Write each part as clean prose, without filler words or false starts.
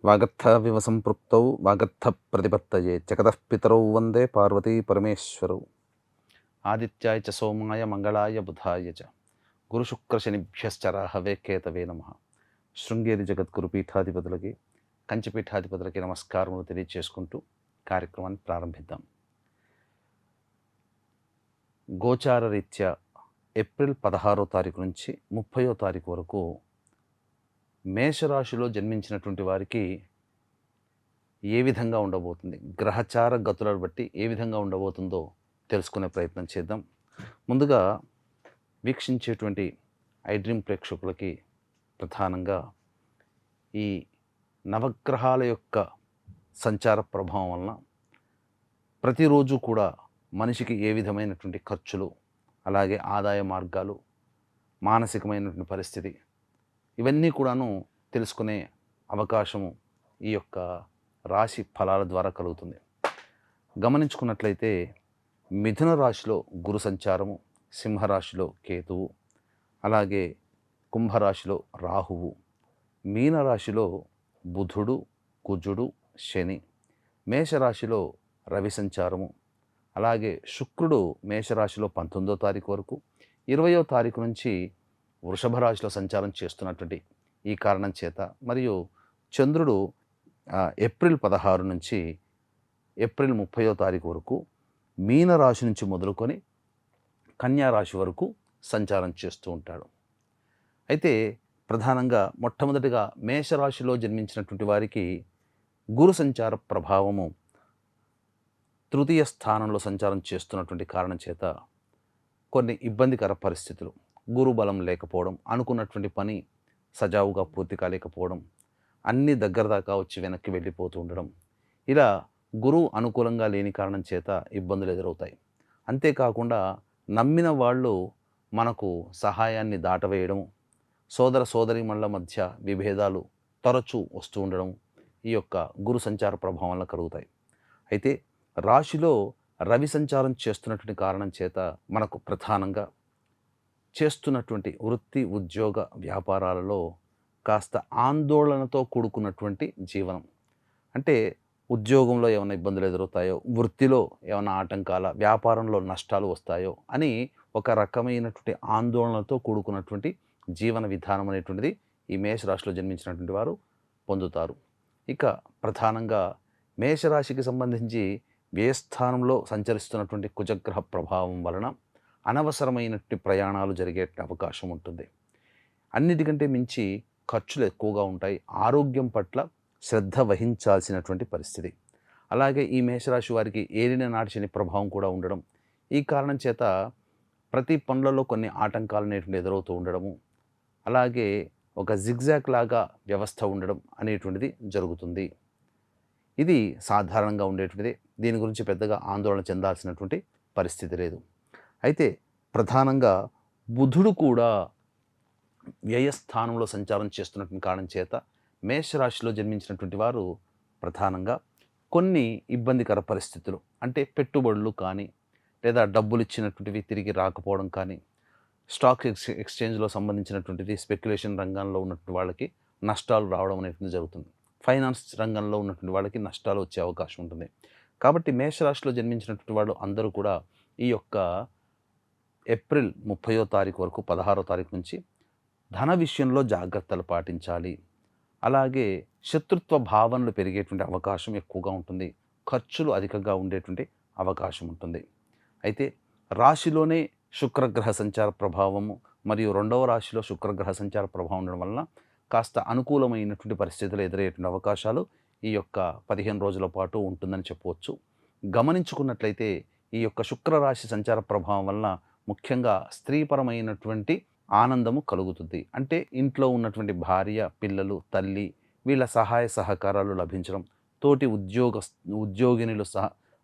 వాగర్థవివ సంపృక్తౌ వాగర్థ ప్రతిపత్తయే జగతః పితరౌ వందే పార్వతీ పరమేశ్వరౌ. ఆదిత్యాయ చ సోమాయ మంగళాయ బుధాయ చ గురుశుక్రశనిభ్యశ్చ రాహవే కేతవే నమః. శృంగేరి జగద్గురు పీఠాధిపతులకి, కంచిపీఠాధిపతులకి నమస్కారములు తెలియజేసుకుంటూ కార్యక్రమాన్ని ప్రారంభిద్దాం. గోచార రీత్యా ఏప్రిల్ 16వ తారీఖు నుంచి 30వ తారీఖు వరకు మేషరాశిలో జన్మించినటువంటి వారికి ఏ విధంగా ఉండబోతుంది, గ్రహచార గతులను బట్టి ఏ విధంగా ఉండబోతుందో తెలుసుకునే ప్రయత్నం చేద్దాం. ముందుగా వీక్షించేటువంటి ఐడ్రీమ్ ప్రేక్షకులకి ప్రధానంగా ఈ నవగ్రహాల యొక్క సంచార ప్రభావం వలన ప్రతిరోజు కూడా మనిషికి ఏ విధమైనటువంటి ఖర్చులు, అలాగే ఆదాయ మార్గాలు, మానసికమైనటువంటి పరిస్థితి, ఇవన్నీ కూడాను తెలుసుకునే అవకాశము ఈ యొక్క రాశి ఫలాల ద్వారా కలుగుతుంది. గమనించుకున్నట్లయితే మిథున రాశిలో గురు సంచారము, సింహరాశిలో కేతువు, అలాగే కుంభరాశిలో రాహువు, మీనరాశిలో బుధుడు, కుజుడు, శని, మేషరాశిలో రవి సంచారము, అలాగే శుక్రుడు మేషరాశిలో 19వ తారీఖు వరకు, 20వ తారీఖు నుంచి వృషభ రాశిలో సంచారం చేస్తున్నటువంటి ఈ కారణం చేత, మరియు చంద్రుడు ఏప్రిల్ 16 నుంచి ఏప్రిల్ 30వ తారీఖు వరకు మీనరాశి నుంచి మొదలుకొని కన్యారాశి వరకు సంచారం చేస్తూ ఉంటాడు. అయితే ప్రధానంగా మొట్టమొదటిగా మేషరాశిలో జన్మించినటువంటి వారికి గురు సంచార ప్రభావము తృతీయ స్థానంలో సంచారం చేస్తున్నటువంటి కారణం చేత కొన్ని ఇబ్బందికర పరిస్థితులు, గురుబలం లేకపోవడం, అనుకున్నటువంటి పని సజావుగా పూర్తి కాలేకపోవడం, అన్ని దగ్గర దాకా వచ్చి వెనక్కి వెళ్ళిపోతూ ఉండడం, ఇలా గురువు అనుకూలంగా లేని కారణం చేత ఇబ్బందులు ఎదురవుతాయి. అంతేకాకుండా నమ్మిన వాళ్ళు మనకు సహాయాన్ని దాటవేయడం, సోదర సోదరీమణుల మధ్య విభేదాలు తరచూ వస్తూ ఉండడం ఈ యొక్క గురు సంచార ప్రభావం వల్ల కలుగుతాయి. అయితే రాశిలో రవి సంచారం చేస్తున్నటువంటి కారణం చేత మనకు ప్రధానంగా చేస్తున్నటువంటి వృత్తి, ఉద్యోగ, వ్యాపారాలలో కాస్త ఆందోళనతో కూడుకున్నటువంటి జీవనం. అంటే ఉద్యోగంలో ఏమైనా ఇబ్బందులు ఎదురవుతాయో, వృత్తిలో ఏమైనా ఆటంకాల, వ్యాపారంలో నష్టాలు వస్తాయో అని ఒక రకమైనటువంటి ఆందోళనతో కూడుకున్నటువంటి జీవన విధానం అనేటువంటిది ఈ మేషరాశిలో జన్మించినటువంటి వారు పొందుతారు. ఇక ప్రధానంగా మేషరాశికి సంబంధించి వ్యయస్థానంలో సంచరిస్తున్నటువంటి కుజగ్రహ ప్రభావం వలన అనవసరమైనటువంటి ప్రయాణాలు జరిగే అవకాశం ఉంటుంది. అన్నిటికంటే మించి ఖర్చులు ఎక్కువగా ఉంటాయి. ఆరోగ్యం పట్ల శ్రద్ధ వహించాల్సినటువంటి పరిస్థితి. అలాగే ఈ మేషరాశి వారికి ఏలిన నాటి శని ప్రభావం కూడా ఉండడం, ఈ కారణం చేత ప్రతి పనులలో కొన్ని ఆటంకాలు అనేటువంటి ఎదురవుతూ ఉండడము, అలాగే ఒక జిగ్జాగ్ లాగా వ్యవస్థ ఉండడం అనేటువంటిది జరుగుతుంది. ఇది సాధారణంగా ఉండేటువంటిది. దీని గురించి పెద్దగా ఆందోళన చెందాల్సినటువంటి పరిస్థితి లేదు. అయితే ప్రధానంగా బుధుడు కూడా వ్యయస్థానంలో సంచారం చేస్తున్నటువంటి కారణం చేత మేషరాశిలో జన్మించినటువంటి వారు ప్రధానంగా కొన్ని ఇబ్బందికర పరిస్థితులు, అంటే పెట్టుబడులు కానీ, లేదా డబ్బులు ఇచ్చినటువంటివి తిరిగి రాకపోవడం కానీ, స్టాక్ ఎక్స్చేంజ్లో సంబంధించినటువంటిది, స్పెక్యులేషన్ రంగంలో ఉన్నటువంటి వాళ్ళకి నష్టాలు రావడం అనేటువంటి జరుగుతుంది. ఫైనాన్స్ రంగంలో ఉన్నటువంటి వాళ్ళకి నష్టాలు వచ్చే అవకాశం ఉంటుంది. కాబట్టి మేషరాశిలో జన్మించినటువంటి వాళ్ళు అందరూ కూడా ఈ యొక్క ఏప్రిల్ 30వ తారీఖు వరకు 16వ తారీఖు నుంచి ధన విషయంలో జాగ్రత్తలు పాటించాలి. అలాగే శత్రుత్వ భావనలు పెరిగేటువంటి అవకాశం ఎక్కువగా ఉంటుంది. ఖర్చులు అధికంగా ఉండేటువంటి అవకాశం ఉంటుంది. అయితే రాశిలోనే శుక్రగ్రహ సంచార ప్రభావము మరియు 2వ రాశిలో శుక్రగ్రహ సంచార ప్రభావం ఉండడం వలన కాస్త అనుకూలమైనటువంటి పరిస్థితులు ఎదురయ్యేటువంటి అవకాశాలు ఈ యొక్క 15 రోజుల పాటు ఉంటుందని చెప్పవచ్చు. గమనించుకున్నట్లయితే ఈ యొక్క శుక్రరాశి సంచార ప్రభావం వలన ముఖ్యంగా స్త్రీపరమైనటువంటి ఆనందము కలుగుతుంది. అంటే ఇంట్లో ఉన్నటువంటి భార్య, పిల్లలు, తల్లి, వీళ్ళ సహాయ సహకారాలు లభించడం, తోటి ఉద్యోగినులు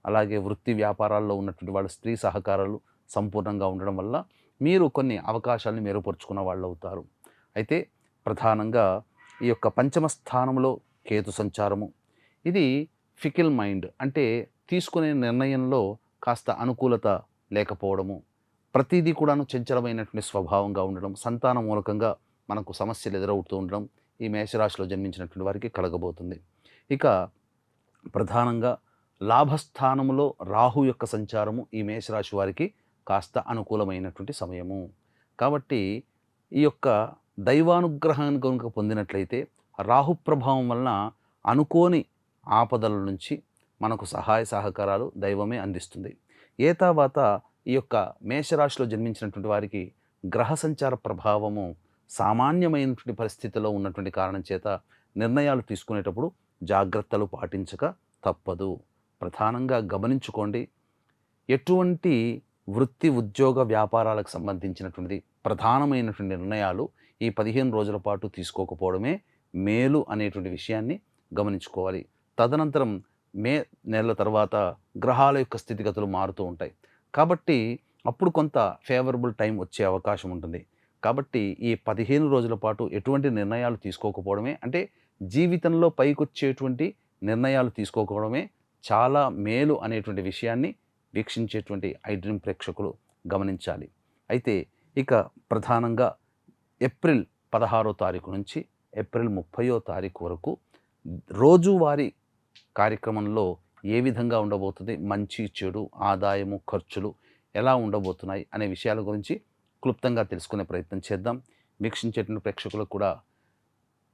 అలాగే వృత్తి వ్యాపారాల్లో ఉన్నటువంటి వాళ్ళ స్త్రీ సహకారాలు సంపూర్ణంగా ఉండడం వల్ల మీరు కొన్ని అవకాశాలను మెరుగుపరుచుకున్న వాళ్ళు అవుతారు. అయితే ప్రధానంగా ఈ యొక్క పంచమ స్థానంలో కేతు సంచారము, ఇది ఫికిల్ మైండ్, అంటే తీసుకునే నిర్ణయంలో కాస్త అనుకూలత లేకపోవడము, ప్రతిదీ కూడాను చంచలమైనటువంటి స్వభావంగా ఉండడం, సంతాన మూలకంగా మనకు సమస్యలు ఎదురవుతూ ఉండడం, ఈ మేషరాశిలో జన్మించినటువంటి వారికి కలగబోతుంది. ఇక ప్రధానంగా లాభస్థానములో రాహు యొక్క సంచారము ఈ మేషరాశి వారికి కాస్త అనుకూలమైనటువంటి సమయము. కాబట్టి ఈ యొక్క దైవానుగ్రహాన్ని కనుక పొందినట్లయితే రాహు ప్రభావం వలన అనుకోని ఆపదల నుంచి మనకు సహాయ సహకారాలు దైవమే అందిస్తుంది. ఏతావాత ఈ యొక్క మేషరాశిలో జన్మించినటువంటి వారికి గ్రహ సంచార ప్రభావము సామాన్యమైనటువంటి పరిస్థితిలో ఉన్నటువంటి కారణం చేత నిర్ణయాలు తీసుకునేటప్పుడు జాగ్రత్తలు పాటించక తప్పదు. ప్రధానంగా గమనించుకోండి, ఎటువంటి వృత్తి ఉద్యోగ వ్యాపారాలకు సంబంధించినటువంటిది ప్రధానమైనటువంటి నిర్ణయాలు ఈ 15 రోజుల పాటు తీసుకోకపోవడమే మేలు అనేటువంటి విషయాన్ని గమనించుకోవాలి. తదనంతరం మే నెల తర్వాత గ్రహాల యొక్క స్థితిగతులు మారుతూ ఉంటాయి కాబట్టి అప్పుడు కొంత ఫేవరబుల్ టైం వచ్చే అవకాశం ఉంటుంది. కాబట్టి ఈ 15 రోజుల పాటు ఎటువంటి నిర్ణయాలు తీసుకోకపోవడమే, అంటే జీవితంలో పైకొచ్చేటువంటి నిర్ణయాలు తీసుకోకపోవడమే చాలా మేలు అనేటువంటి విషయాన్ని వీక్షించేటువంటి ఐడ్రీమ్ ప్రేక్షకులు గమనించాలి. అయితే ఇక ప్రధానంగా ఏప్రిల్ 16వ తారీఖు నుంచి ఏప్రిల్ 30వ తారీఖు వరకు రోజువారీ కార్యక్రమంలో ఏ విధంగా ఉండబోతుంది, మంచి చెడు ఆదాయము ఖర్చులు ఎలా ఉండబోతున్నాయి అనే విషయాల గురించి క్లుప్తంగా తెలుసుకునే ప్రయత్నం చేద్దాం. వీక్షించేటువంటి ప్రేక్షకులకు కూడా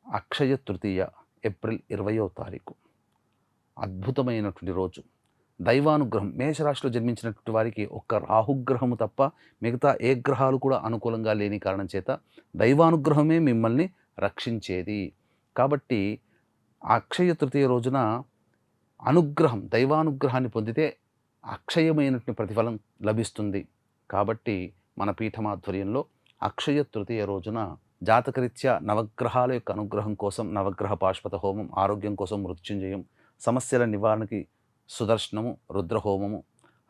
అక్షయ తృతీయ ఏప్రిల్ 20వ తారీఖు అద్భుతమైనటువంటి రోజు. దైవానుగ్రహం, మేషరాశిలో జన్మించినటువంటి వారికి ఒక్క రాహుగ్రహము తప్ప మిగతా ఏ గ్రహాలు కూడా అనుకూలంగా లేని కారణం చేత దైవానుగ్రహమే మిమ్మల్ని రక్షించేది. కాబట్టి అక్షయ తృతీయ రోజున అనుగ్రహం, దైవానుగ్రహాన్ని పొందితే అక్షయమైనటువంటి ప్రతిఫలం లభిస్తుంది. కాబట్టి మన పీఠమాధ్వర్యంలో అక్షయ తృతీయ రోజున జాతకరీత్యా నవగ్రహాల యొక్క అనుగ్రహం కోసం నవగ్రహ పాశుపత హోమం, ఆరోగ్యం కోసం మృత్యుంజయం, సమస్యల నివారణకి సుదర్శనము, రుద్రహోమము,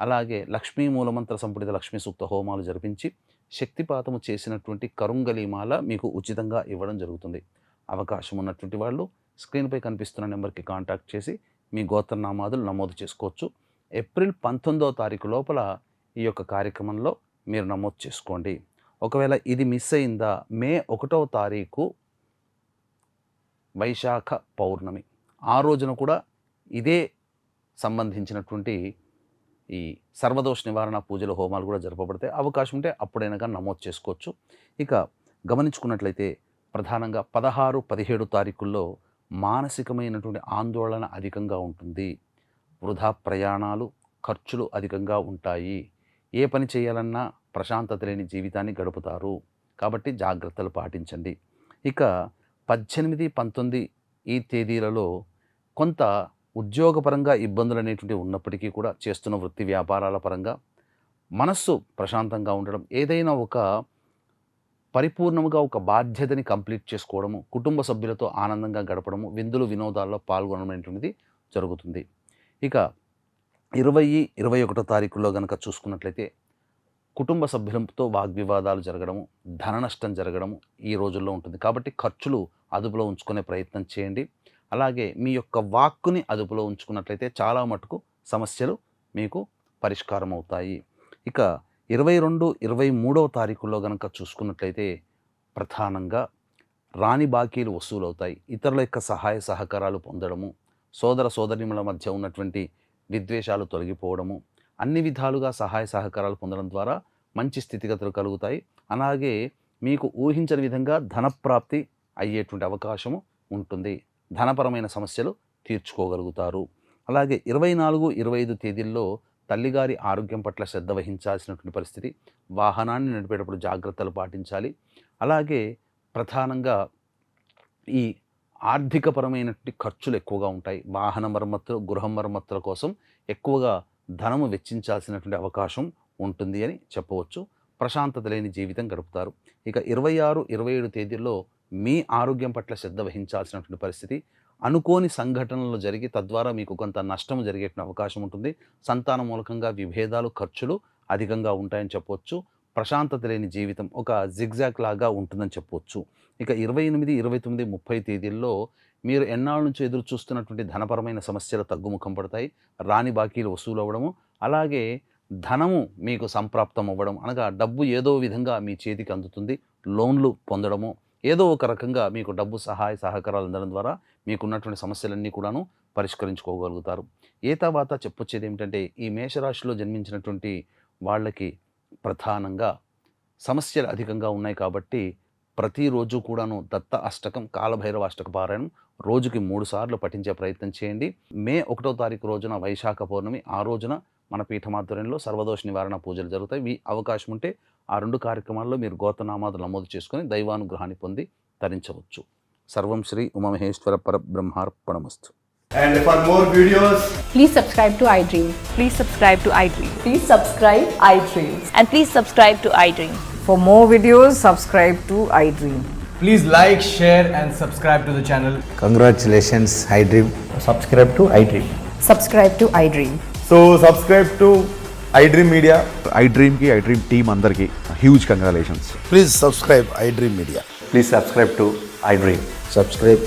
అలాగే లక్ష్మీ మూలమంత్ర సంపుటిత లక్ష్మీ సూక్త హోమాలు జరిపించి శక్తిపాతము చేసినటువంటి కరుంగలీమాల మీకు ఉచితంగా ఇవ్వడం జరుగుతుంది. అవకాశం ఉన్నటువంటి వాళ్ళు స్క్రీన్పై కనిపిస్తున్న నెంబర్కి కాంటాక్ట్ చేసి మీ గోత్రనామాదులు నమోదు చేసుకోవచ్చు. ఏప్రిల్ 19వ తారీఖు లోపల ఈ యొక్క కార్యక్రమంలో మీరు నమోదు చేసుకోండి. ఒకవేళ ఇది మిస్ అయిందా, మే 1వ తారీఖు వైశాఖ పౌర్ణమి, ఆ రోజున కూడా ఇదే సంబంధించినటువంటి ఈ సర్వదోష నివారణ పూజలు హోమాలు కూడా జరపబడతాయి. అవకాశం ఉంటే అప్పుడైనా కానీ నమోదు చేసుకోవచ్చు. ఇక గమనించుకున్నట్లయితే ప్రధానంగా 16, 17 తారీఖుల్లో మానసికమైనటువంటి ఆందోళన అధికంగా ఉంటుంది. వృధా ప్రయాణాలు, ఖర్చులు అధికంగా ఉంటాయి. ఏ పని చేయాలన్నా ప్రశాంతత లేని జీవితాన్ని గడుపుతారు. కాబట్టి జాగ్రత్తలు పాటించండి. ఇక 18, 19 ఈ తేదీలలో కొంత ఉద్యోగపరంగా ఇబ్బందులు అనేటువంటివి ఉన్నప్పటికీ కూడా చేస్తున్న వృత్తి వ్యాపారాల పరంగా మనస్సు ప్రశాంతంగా ఉండడం, ఏదైనా ఒక పరిపూర్ణముగా ఒక బాధ్యతని కంప్లీట్ చేసుకోవడము, కుటుంబ సభ్యులతో ఆనందంగా గడపడము, విందులు వినోదాల్లో పాల్గొనడం అనేటువంటిది జరుగుతుంది. ఇక 20, 21 తారీఖుల్లో కనుక చూసుకున్నట్లయితే కుటుంబ సభ్యులతో వాగ్వివాదాలు జరగడము, ధన నష్టం జరగడము ఈ రోజుల్లో ఉంటుంది. కాబట్టి ఖర్చులు అదుపులో ఉంచుకునే ప్రయత్నం చేయండి. అలాగే మీ యొక్క వాక్కుని అదుపులో ఉంచుకున్నట్లయితే చాలా మటుకు సమస్యలు మీకు పరిష్కారం అవుతాయి. ఇక 22, 23వ తారీఖుల్లో కనుక చూసుకున్నట్లయితే ప్రధానంగా రాని బాకీలు వసూలు అవుతాయి. ఇతరుల యొక్క సహాయ సహకారాలు పొందడము, సోదర సోదరీమణుల మధ్య ఉన్నటువంటి విద్వేషాలు తొలగిపోవడము, అన్ని విధాలుగా సహాయ సహకారాలు పొందడం ద్వారా మంచి స్థితిగతులు కలుగుతాయి. అలాగే మీకు ఊహించని విధంగా ధనప్రాప్తి అయ్యేటువంటి అవకాశము ఉంటుంది. ధనపరమైన సమస్యలు తీర్చుకోగలుగుతారు. అలాగే 24, 25 తేదీల్లో తల్లిగారి ఆరోగ్యం పట్ల శ్రద్ధ వహించాల్సినటువంటి పరిస్థితి. వాహనాన్ని నడిపేటప్పుడు జాగ్రత్తలు పాటించాలి. అలాగే ప్రధానంగా ఈ ఆర్థికపరమైనటువంటి ఖర్చులు ఎక్కువగా ఉంటాయి. వాహన మరమ్మతులు, గృహ మరమ్మతుల కోసం ఎక్కువగా ధనము వెచ్చించాల్సినటువంటి అవకాశం ఉంటుంది అని చెప్పవచ్చు. ప్రశాంతత లేని జీవితం గడుపుతారు. ఇక 26, 27 తేదీల్లో మీ ఆరోగ్యం పట్ల శ్రద్ధ వహించాల్సినటువంటి పరిస్థితి. అనుకోని సంఘటనలు జరిగి తద్వారా మీకు కొంత నష్టం జరిగేటువంటి అవకాశం ఉంటుంది. సంతాన మూలకంగా విభేదాలు, ఖర్చులు అధికంగా ఉంటాయని చెప్పవచ్చు. ప్రశాంతత లేని జీవితం ఒక జిగ్జాగ్ లాగా ఉంటుందని చెప్పవచ్చు. ఇక 28, 29, 30 తేదీల్లో మీరు ఎన్నాళ్ళ నుంచి ఎదురు చూస్తున్నటువంటి ధనపరమైన సమస్యలు తగ్గుముఖం పడతాయి. రాని బాకీలు వసూలు అవ్వడము, అలాగే ధనము మీకు సంప్రాప్తం అవ్వడం, అనగా డబ్బు ఏదో విధంగా మీ చేతికి అందుతుంది. లోన్లు పొందడము ఏదో ఒక రకంగా మీకు డబ్బు సహాయ సహకారాలు అందడం ద్వారా మీకున్నటువంటి సమస్యలన్నీ కూడాను పరిష్కరించుకోగలుగుతారు. తర్వాత చెప్పొచ్చేది ఏమిటంటే, ఈ మేషరాశిలో జన్మించినటువంటి వాళ్ళకి ప్రధానంగా సమస్యలు అధికంగా ఉన్నాయి కాబట్టి ప్రతిరోజు కూడాను దత్త అష్టకం, కాలభైరవ అష్టక పారాయణం రోజుకి 3 సార్లు పఠించే ప్రయత్నం చేయండి. మే 1వ తారీఖు రోజున వైశాఖ పౌర్ణమి, ఆ రోజున మన పీఠమాధ్వర్యంలో సర్వదోష నివారణ పూజలు జరుగుతాయి. మీ అవకాశం ఉంటే ఆ 2 కార్యక్రమాల్లో మీరు గోత్రనామాలు నమోదు చేసుకొని దైవానుగ్రహాన్ని పొంది తరించవచ్చు. సర్వం Shri Umamaheshwara పరబ్రహ్మార్పణమస్తు. And for more videos, Please subscribe to iDream. Please subscribe to iDream. Please subscribe iDream. And please subscribe to iDream. For more videos, subscribe to iDream. please like, share and subscribe to the channel. Congratulations, iDream. subscribe to iDream. Subscribe to iDream. So subscribe to iDream Media. iDream ki iDream team andarki huge congratulations. Please subscribe iDream Media. Please subscribe to iDream. Subscribe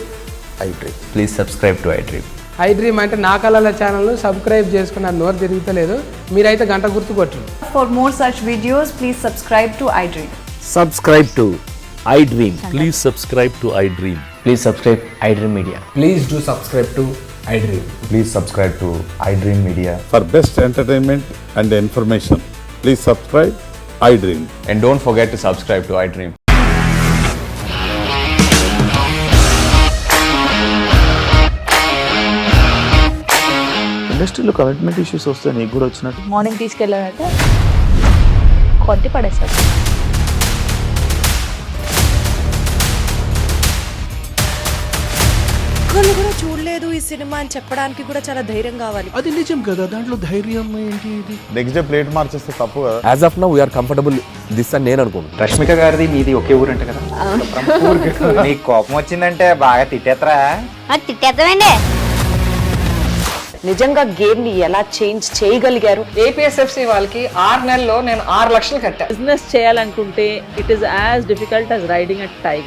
iDream. Please subscribe to iDream. iDream అంటే నా కళల ఛానల్ను subscribe చేసుకున్న నోరు తిరుగుతలేదు, మీరైతే గంట గుర్తు కొట్టండి. For more such videos, please subscribe to iDream. Subscribe to iDream. Please subscribe to iDream. Please subscribe iDream Media. Please do subscribe to iDream. Please subscribe to iDream Media. For best entertainment and information, please subscribe iDream. And don't forget to subscribe to iDream. ఇండస్ట్రీలో commitment issues వస్తే నీకు కూడా వచ్చినట్టు morning తీసుకెళ్ళాలంటే కొట్టి పడేస్తారు. ఒక్కళ్ళు కూడా చూడలేదు ఈ సినిమా అని చెప్పడానికి కూడా చాలా ధైర్యం కావాలి. అది నిజం కదా, దాంట్లో ధైర్యం ఏంటి? ఇది నెక్స్ట్ డే ప్లేట్ మార్చేస్తే తప్పు కదా. As of now, we are comfortable this అని నేను అనుకుంటున్నాను. రష్మిక గారిది మీది ఒకే ఊరంట కదా. నీకు కోపం వచ్చిందంటే బాగా తిట్టేత్తరా? తిట్టేద్దామండి. నిజంగా గేమ్ ని ఎలా చేంజ్ చేయగలిగారు? ఏపీఎస్ఎఫ్సి వాళ్ళకి 6 నెలల్లో నేను 6 లక్షలు కట్టా. బిజినెస్ చేయాలనుకుంటే it is as difficult as riding a tiger.